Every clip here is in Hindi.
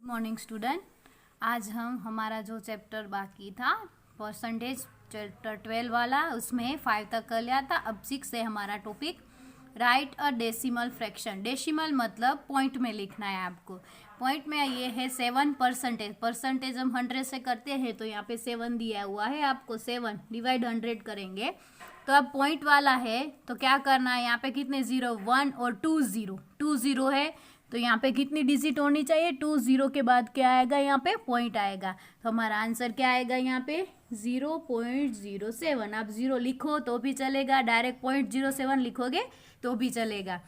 मॉर्निंग स्टूडेंट, आज हम हमारा जो चैप्टर बाकी था परसेंटेज चैप्टर 12 वाला, उसमें 5 तक कर लिया था। अब 6 है हमारा topic, right a decimal fraction. Decimal मतलब पॉइंट में लिखना है आपको। पॉइंट में ये है 7%। परसेंटेज हम 100 से करते हैं तो यहाँ पे 7 दिया हुआ है आपको। 7 डिवाइड 100 करेंगे तो अब पॉइंट वाला है तो क्या करना है, यहाँ पे कितने जीरो, 1 और 2 जीरो, 2 जीरो है तो यहाँ पे कितनी डिजिट होनी चाहिए, 2 जीरो के बाद क्या आएगा, यहाँ पे पॉइंट आएगा। तो हमारा आंसर क्या आएगा यहाँ पे 0.07। आप 0 लिखो तो भी चलेगा, डायरेक्ट 0.07 लिखोगे तो भी चलेगा।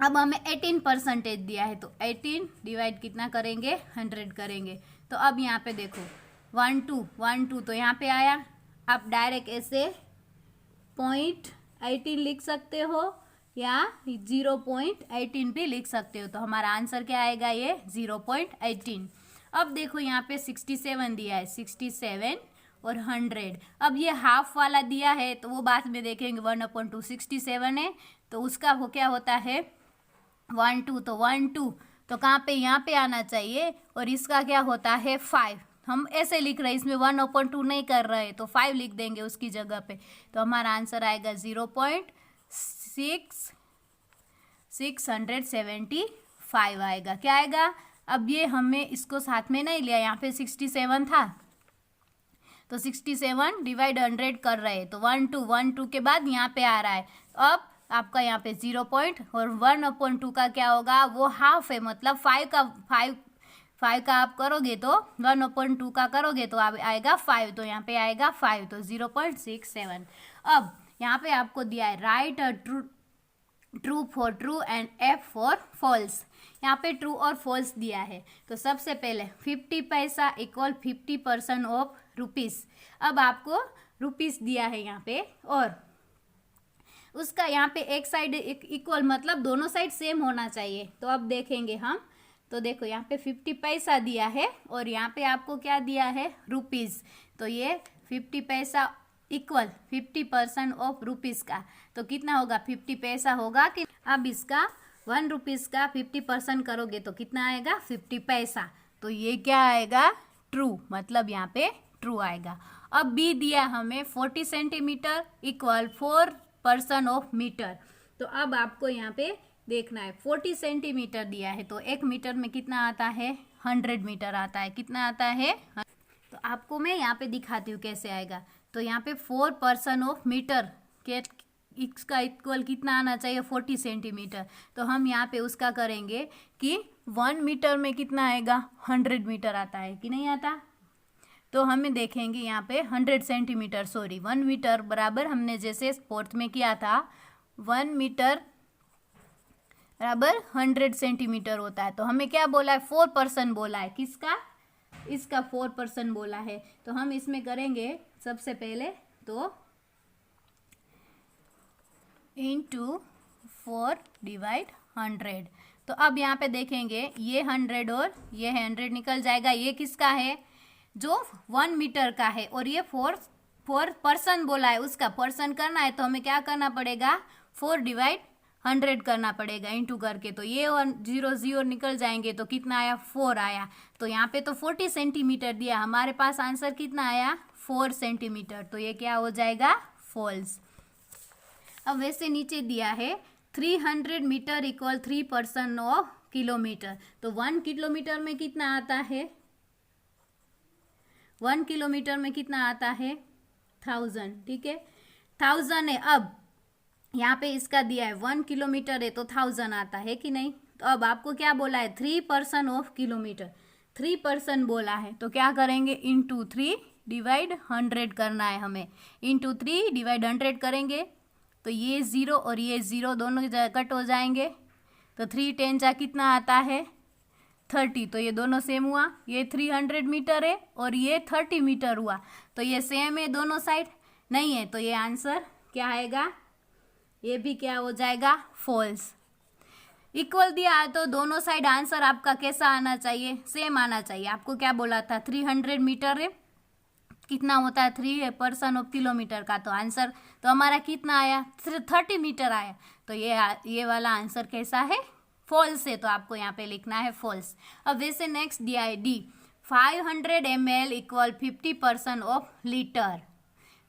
अब हमें 18% दिया है तो 18 डिवाइड कितना करेंगे, 100 करेंगे। तो अब यहाँ पे देखो 1 2 तो यहाँ पे आया। आप डायरेक्ट ऐसे 0.18 लिख सकते हो या 0.18 भी लिख सकते हो। तो हमारा आंसर क्या आएगा, ये 0.18। अब देखो यहाँ पे 67 दिया है, 67 और 100। अब ये हाफ वाला दिया है तो वो बाद में देखेंगे। 1/2 67 है तो उसका वो क्या होता है 1 2, तो 1 2 तो कहाँ पे, यहाँ पे आना चाहिए। और इसका क्या होता है 5। हम ऐसे लिख रहे हैं, इसमें 1/2 नहीं कर रहे तो 5 लिख देंगे उसकी जगह पे। तो हमारा आंसर आएगा 0.675 आएगा। क्या आएगा, अब ये हमें इसको साथ में नहीं लिया, यहाँ पे 67 था तो 67 डिवाइड 100 कर रहे हैं तो 1 2 के बाद यहाँ पे आ रहा है। अब आपका यहाँ पे 0 पॉइंट और 1/2 का क्या होगा, वो हाफ है, मतलब 5 का आप करोगे तो 1/2 का करोगे तो आएगा 5, तो यहाँ पे आएगा 5, तो 0.67। अब यहाँ पे आपको दिया है right a true for true and F for false. यहाँ पे ट्रू और फॉल्स दिया है तो सबसे पहले 50 पैसा इक्वल 50% ऑफ रुपीस। अब आपको रुपीस दिया है यहाँ पे और उसका यहाँ पे एक साइड इक्वल मतलब दोनों साइड सेम होना चाहिए। तो अब देखेंगे हम, तो देखो यहाँ पे 50 पैसा दिया है और यहाँ पे आपको क्या दिया है, रुपीस। तो ये 50 पैसा इक्वल 50% ऑफ रुपीस का, तो कितना होगा 50 पैसा होगा कि अब इसका 1 रुपीस का 50% करोगे तो कितना आएगा 50 पैसा। तो ये क्या आएगा, ट्रू, मतलब यहाँ पे ट्रू आएगा। अब बी दिया हमें 40 सेंटीमीटर इक्वल 4% ऑफ मीटर। तो अब आपको यहाँ पे देखना है 40 सेंटीमीटर दिया है तो 1 मीटर में कितना आता है, 100 मीटर आता है। कितना आता है, तो आपको मैं यहाँ पे दिखाती हूँ कैसे आएगा। तो यहाँ पे 4% ऑफ मीटर के इसका इक्वल कितना आना चाहिए, 40 सेंटीमीटर। तो हम यहाँ पे उसका करेंगे कि 1 मीटर में कितना आएगा, 100 मीटर आता है कि नहीं आता। तो हमें देखेंगे यहाँ पे 100 सेंटीमीटर, सॉरी 1 मीटर बराबर हमने जैसे फोर्थ में किया था 1 मीटर बराबर 100 सेंटीमीटर होता है। तो हमें क्या बोला है, 4% बोला है, किसका, इसका 4% बोला है। तो हम इसमें करेंगे सबसे पहले तो इंटू 4 डिवाइड 100। तो अब यहाँ पे देखेंगे ये 100 और ये 100 निकल जाएगा। ये किसका है, जो 1 मीटर का है और ये 4% बोला है, उसका पर्सन करना है तो हमें क्या करना पड़ेगा, 4 डिवाइड 100 करना पड़ेगा इंटू करके। तो ये 0 निकल जाएंगे तो कितना आया, 4 आया। तो यहाँ पे तो 40 सेंटीमीटर दिया, हमारे पास आंसर कितना आया 4 सेंटीमीटर। तो ये क्या हो जाएगा, फॉल्स। अब वैसे नीचे दिया है 300 मीटर इक्वल 3% ऑफ किलोमीटर। तो 1 किलोमीटर में कितना आता है, 1 किलोमीटर में कितना आता है 1000, ठीक है 1000 है। अब यहाँ पे इसका दिया है 1 किलोमीटर है तो 1000 आता है कि नहीं। तो अब आपको क्या बोला है, 3% ऑफ किलोमीटर, 3% बोला है तो क्या करेंगे, इंटू 3 डिवाइड 100 करना है हमें। इंटू 3 डिवाइड 100 करेंगे तो ये 0 और ये 0 दोनों कट हो जाएंगे। तो 3 10 जा कितना आता है 30, तो ये दोनों सेम हुआ। ये 300 मीटर है और ये 30 मीटर हुआ, तो ये सेम है दोनों साइड, नहीं है तो ये आंसर क्या आएगा, ये भी क्या हो जाएगा, फॉल्स। इक्वल दिया है तो दोनों साइड आंसर आपका कैसा आना चाहिए, सेम आना चाहिए। आपको क्या बोला था, 300 मीटर है, कितना होता है 3% ऑफ किलोमीटर का, तो आंसर तो हमारा कितना आया 30 मीटर आया। तो ये वाला आंसर कैसा है, फॉल्स है, तो आपको यहाँ पे लिखना है फॉल्स। अब वैसे नेक्स्ट दिया है D, 500 ml equal 50% of litre.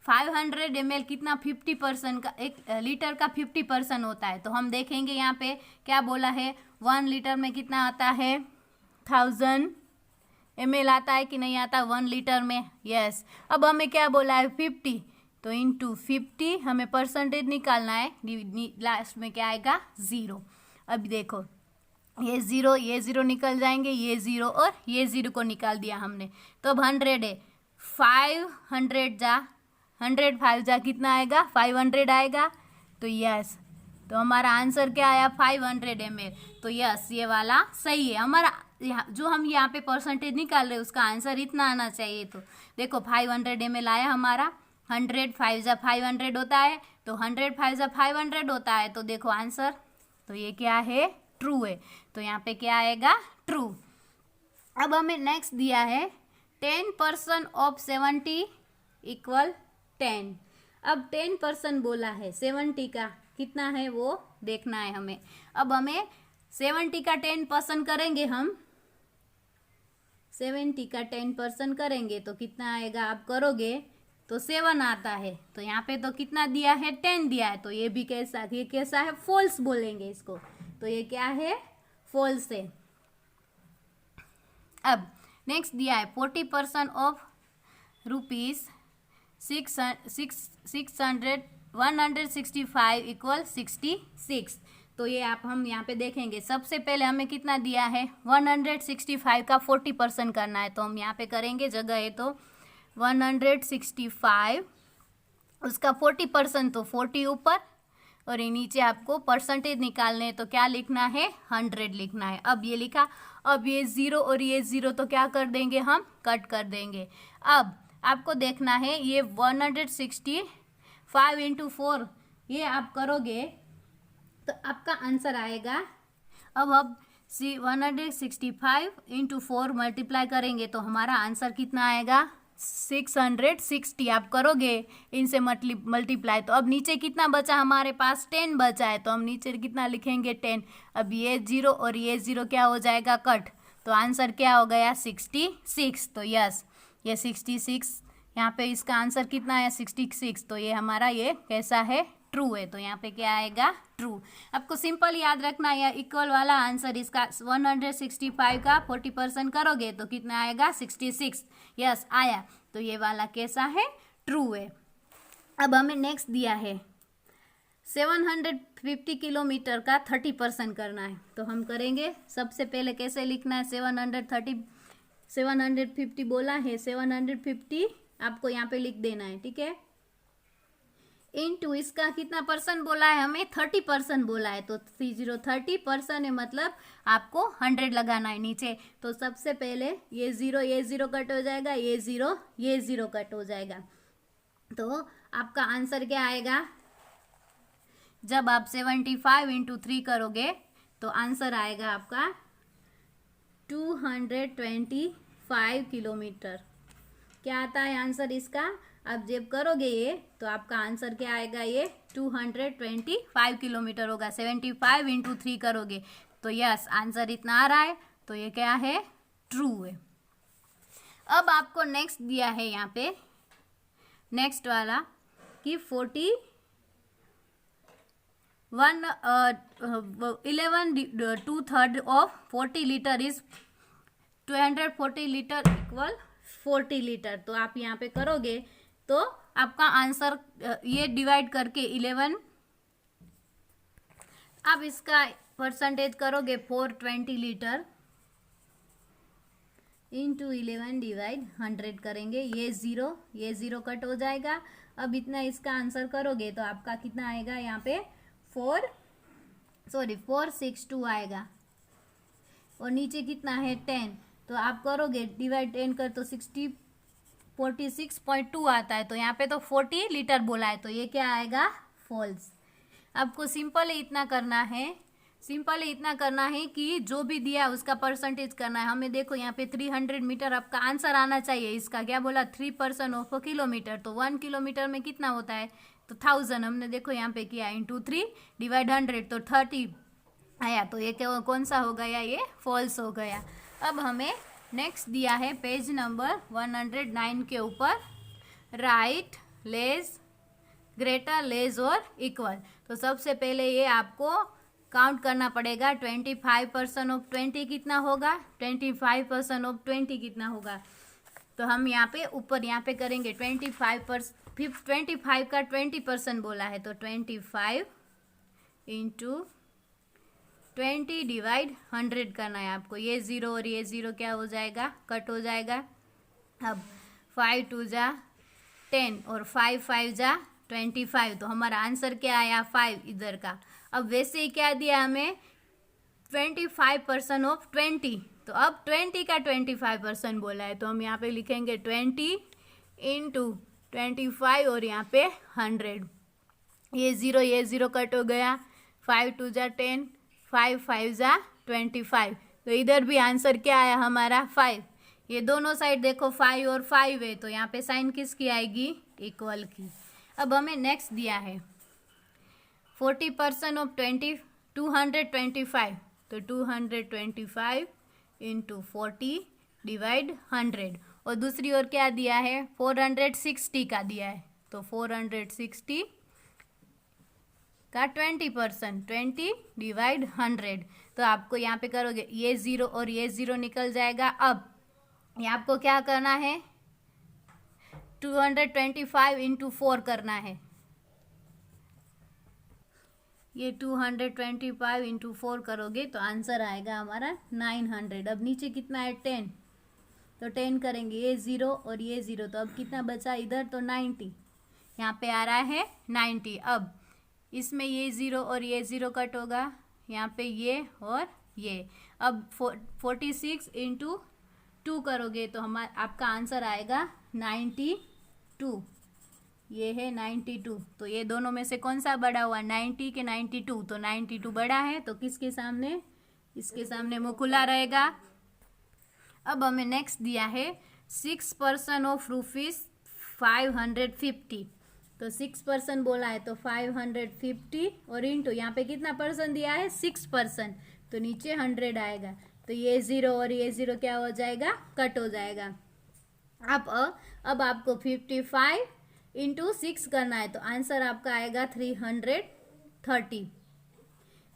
500 ml कितना, 50% का, एक लीटर का 50% होता है। तो हम देखेंगे यहाँ पे क्या बोला है, 1 लीटर में कितना आता है, 1000 ml आता है कि नहीं आता 1 लीटर में, यस। अब हमें क्या बोला है 50, तो इंटू 50 हमें परसेंटेज निकालना है, लास्ट में क्या आएगा 0। अब देखो ये ज़ीरो निकल जाएंगे, ये 0 और ये 0 को निकाल दिया हमने। तो अब 100 है, 500 जा 100 5 जा कितना आएगा 500 आएगा, तो यस। तो हमारा आंसर क्या आया 500 ml, तो यस ये वाला सही है हमारा। जो हम यहाँ पे परसेंटेज निकाल रहे हैं उसका आंसर इतना आना चाहिए। तो देखो 500 ml आया हमारा, 100 5 जा 500 होता है, तो 100 5 जा 500 होता है, तो देखो आंसर, तो ये क्या है ट्रू है, तो यहाँ पे क्या आएगा ट्रू। अब हमें नेक्स्ट दिया है 10% ऑफ 70 इक्वल 10। अब 10% बोला है, 70 का कितना है वो देखना है हमें। अब हमें 70 का 10% करेंगे, हम 70 का 10% करेंगे तो कितना आएगा, आप करोगे तो 7 आता है। तो यहाँ पे तो कितना दिया है 10 दिया है, तो ये भी कैसा, ये कैसा है फॉल्स बोलेंगे इसको, तो ये क्या है फॉल्स है। अब नेक्स्ट दिया है 40% ऑफ रुपीज 165 इक्वल 66। तो ये आप हम यहाँ पे देखेंगे, सबसे पहले हमें कितना दिया है 165 का 40% करना है, तो हम यहाँ पे करेंगे, जगह है तो 165 उसका 40%, तो 40 ऊपर और ये नीचे आपको परसेंटेज निकालने हैं, तो क्या लिखना है 100 लिखना है। अब ये लिखा, अब ये 0 और ये 0 तो क्या कर देंगे हम कट कर देंगे। अब आपको देखना है ये 165 इंटू 4 ये आप करोगे तो आपका आंसर आएगा। अब 165 इंटू 4 मल्टीप्लाई करेंगे तो हमारा आंसर कितना आएगा 660। आप करोगे इनसे मल्टीप्लाई, तो अब नीचे कितना बचा हमारे पास 10 बचा है, तो हम नीचे कितना लिखेंगे 10। अब ये 0 और ये 0 क्या हो जाएगा कट, तो आंसर क्या हो गया 66। तो यस ये 66, यहाँ पे इसका आंसर कितना है 66, तो ये हमारा ये कैसा है ट्रू है, तो यहाँ पे क्या आएगा ट्रू। आपको सिंपल याद रखना है, इक्वल वाला आंसर इसका 165 का 40% करोगे तो कितना आएगा 66, यस आया, तो ये वाला कैसा है ट्रू है। अब हमें नेक्स्ट दिया है 750 किलोमीटर का 30% करना है, तो हम करेंगे सबसे पहले कैसे लिखना है 750 बोला है, 750 आपको यहाँ पे लिख देना है, ठीक है। इनटू इसका कितना परसेंट बोला है हमें 30% बोला है, तो 30% है, मतलब आपको 100 लगाना है नीचे। तो सबसे पहले ये 0 कट हो जाएगा, ये 0 कट हो जाएगा, तो आपका आंसर क्या आएगा, जब आप 75 इंटू 3 करोगे तो आंसर आएगा आपका 225 किलोमीटर। क्या आता है आंसर इसका, अब जब करोगे ये तो आपका आंसर क्या आएगा, ये 225 किलोमीटर होगा। 75 इंटू 3 करोगे तो यस आंसर इतना आ रहा है, तो ये क्या है ट्रू है। अब आपको नेक्स्ट दिया है यहाँ पे, नेक्स्ट वाला कि 11 2/3 of 40 litre is 240 litre equal 40 litre. तो आप यहाँ पे करोगे तो आपका आंसर ये डिवाइड करके 11, आप इसका परसेंटेज करोगे 420 लीटर इंटू 11 डिवाइड 100 करेंगे, ये 0 कट हो जाएगा। अब इतना इसका आंसर करोगे तो आपका कितना आएगा यहाँ पे 462 आएगा, और नीचे कितना है 10, तो आप करोगे डिवाइड 10 कर तो 46.2 आता है, तो यहाँ पे तो 40 लीटर बोला है, तो ये क्या आएगा फॉल्स। आपको सिंपल इतना करना है कि जो भी दिया उसका परसेंटेज करना है हमें। देखो यहाँ पे 300 मीटर आपका आंसर आना चाहिए, इसका क्या बोला 3% ऑफ किलोमीटर, तो 1 किलोमीटर में कितना होता है तो 1000, हमने देखो यहाँ पे किया इंटू 3 डिवाइड 100 तो 30 आया, तो ये कौन सा हो गया, ये फॉल्स हो गया। अब हमें नेक्स्ट दिया है पेज नंबर 109 के ऊपर, राइट लेस ग्रेटर लेस और इक्वल। तो सबसे पहले ये आपको काउंट करना पड़ेगा, 25% ऑफ 20 कितना होगा, 25% ऑफ 20 कितना होगा। तो हम यहाँ पे ऊपर यहाँ पे करेंगे 25 का 20% बोला है, तो 25 इंटू 20 डिवाइड 100 करना है आपको। ये ज़ीरो और ये ज़ीरो क्या हो जाएगा, कट हो जाएगा। अब 5 2 जा 10 और 5 5 जा 25, तो हमारा आंसर क्या आया, 5 इधर का। अब वैसे ही क्या दिया हमें, 25% ऑफ 20, तो अब 20 का 25% बोला है, तो हम यहाँ पे लिखेंगे 20 इंटू 25 और यहाँ पे 100। ये ज़ीरो कट हो गया, 5 2 जा 10, 5 5 जा 25, तो इधर भी आंसर क्या आया हमारा, 5। ये दोनों साइड देखो 5 और 5 है, तो यहाँ पे साइन किसकी आएगी, इक्वल की। अब हमें नेक्स्ट दिया है 40% ऑफ 225, तो 225 इंटू 40 डिवाइड 100, और दूसरी ओर क्या दिया है, 460 का दिया है, तो 460 का 20%, 20 डिवाइड 100। तो आपको यहाँ पे करोगे, ये ज़ीरो और ये ज़ीरो निकल जाएगा। अब ये आपको क्या करना है, 225 इंटू 4 करना है। ये 225 इंटू 4 करोगे तो आंसर आएगा हमारा 900। अब नीचे कितना है, 10, तो 10 करेंगे, ये ज़ीरो और ये ज़ीरो, तो अब कितना बचा इधर, तो 90, यहाँ पे आ रहा है 90। अब इसमें ये ज़ीरो और ये ज़ीरो कट होगा, यहाँ पे ये और ये। अब 46 इंटू 2 करोगे तो आपका आंसर आएगा 92, ये है 92। तो ये दोनों में से कौन सा बड़ा हुआ, 90 के 92, तो 92 बड़ा है, तो किसके सामने, इसके सामने मुँह खुला रहेगा। अब हमें नेक्स्ट दिया है 6% ऑफ रुपीज़ 550, तो 6% बोला है, तो 550 और इंटू यहाँ पे कितना परसेंट दिया है, 6%, तो नीचे 100 आएगा, तो ये ज़ीरो और ये ज़ीरो क्या हो जाएगा, कट हो जाएगा। अब आपको 55 इंटू 6 करना है, तो आंसर आपका आएगा 330।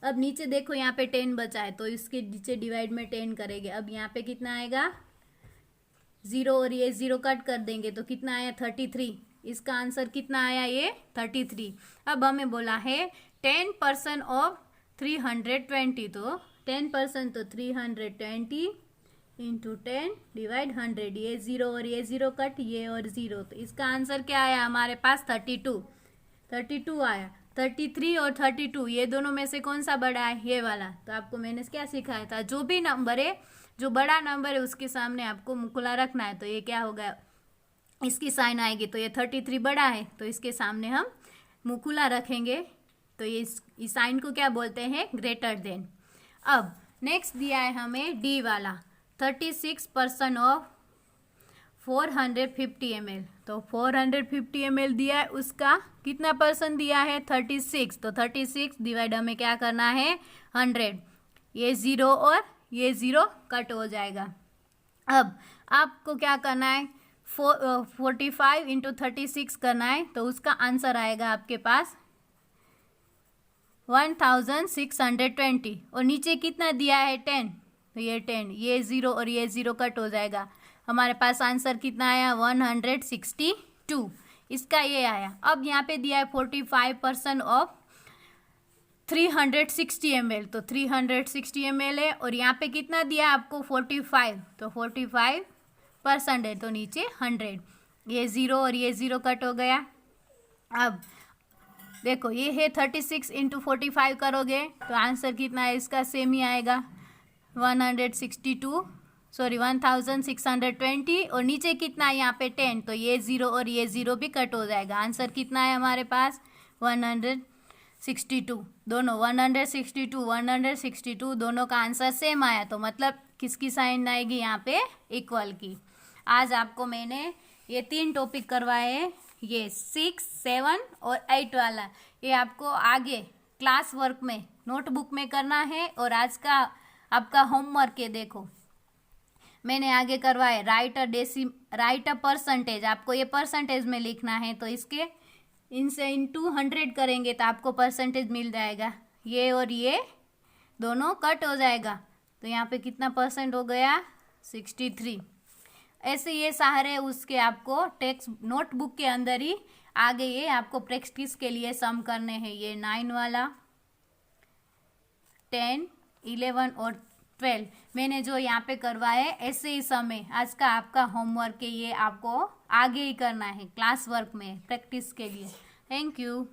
अब नीचे देखो यहाँ पे 10 बचा है, तो इसके नीचे डिवाइड में 10 करेंगे। अब यहाँ पे कितना आएगा, ज़ीरो और ये ज़ीरो कट कर देंगे, तो कितना आया, 33। इसका आंसर कितना आया, ये 33। अब हमें बोला है 10% ऑफ 320, तो 10% तो 320 इंटू 10 डिवाइड 100, ये ज़ीरो और ये ज़ीरो कट, ये और ज़ीरो, तो इसका आंसर क्या आया हमारे पास, 32 आया। 33 और 32 ये दोनों में से कौन सा बड़ा है, ये वाला। तो आपको मैंने क्या सिखाया था, जो भी नंबर है, जो बड़ा नंबर है उसके सामने आपको मुँह खुला रखना है। तो ये क्या होगा, इसकी साइन आएगी, तो ये 33 बड़ा है, तो इसके सामने हम मुँह खुला रखेंगे, तो ये इस साइन को क्या बोलते हैं, ग्रेटर देन। अब नेक्स्ट दिया है हमें डी वाला, 36% ऑफ 450 ml, तो 450 ml दिया है, उसका कितना परसेंट दिया है, 36, तो 36 डिवाइड हमें क्या करना है, 100, ये ज़ीरो और ये ज़ीरो कट हो जाएगा। अब आपको क्या करना है, 45 इंटू 36 करना है, तो उसका आंसर आएगा आपके पास 1620, और नीचे कितना दिया है, 10, तो ये 10, ये ज़ीरो और ये ज़ीरो कट हो जाएगा, हमारे पास आंसर कितना आया, 162, इसका ये आया। अब यहाँ पे दिया है 45% ऑफ 360 ml, तो 360 ml है, और यहाँ पे कितना दिया है आपको, 45, तो 45% है, तो नीचे 100, ये ज़ीरो और ये ज़ीरो कट हो गया। अब देखो ये है 36 इंटू 45 करोगे तो आंसर कितना है, इसका सेम ही आएगा, 1620, और नीचे कितना है यहाँ पे 10, तो ये ज़ीरो और ये ज़ीरो भी कट हो जाएगा। आंसर कितना है हमारे पास, 162, दोनों 162 दोनों का आंसर सेम आया, तो मतलब किसकी साइन आएगी यहाँ पे, इक्वल की। आज आपको मैंने ये 3 टॉपिक करवाए हैं, ये 6, 7 और 8 वाला, ये आपको आगे क्लास वर्क में नोटबुक में करना है। और आज का आपका होमवर्क है, देखो मैंने आगे करवाए राइट अ परसेंटेज, आपको ये परसेंटेज में लिखना है। तो इसके इनसे इनटू 100 करेंगे तो आपको परसेंटेज मिल जाएगा। ये और ये दोनों कट हो जाएगा, तो यहाँ पे कितना परसेंट हो गया 63। ऐसे ये सारे उसके आपको टेक्स्ट नोटबुक के अंदर ही आगे ये आपको प्रैक्टिस के लिए सम करने हैं। ये 9 वाला, 10, 11 और 12 मैंने जो यहाँ पे करवाए ऐसे ही समय आज का आपका होमवर्क है, ये आपको आगे ही करना है क्लास वर्क में प्रैक्टिस के लिए। Thank you.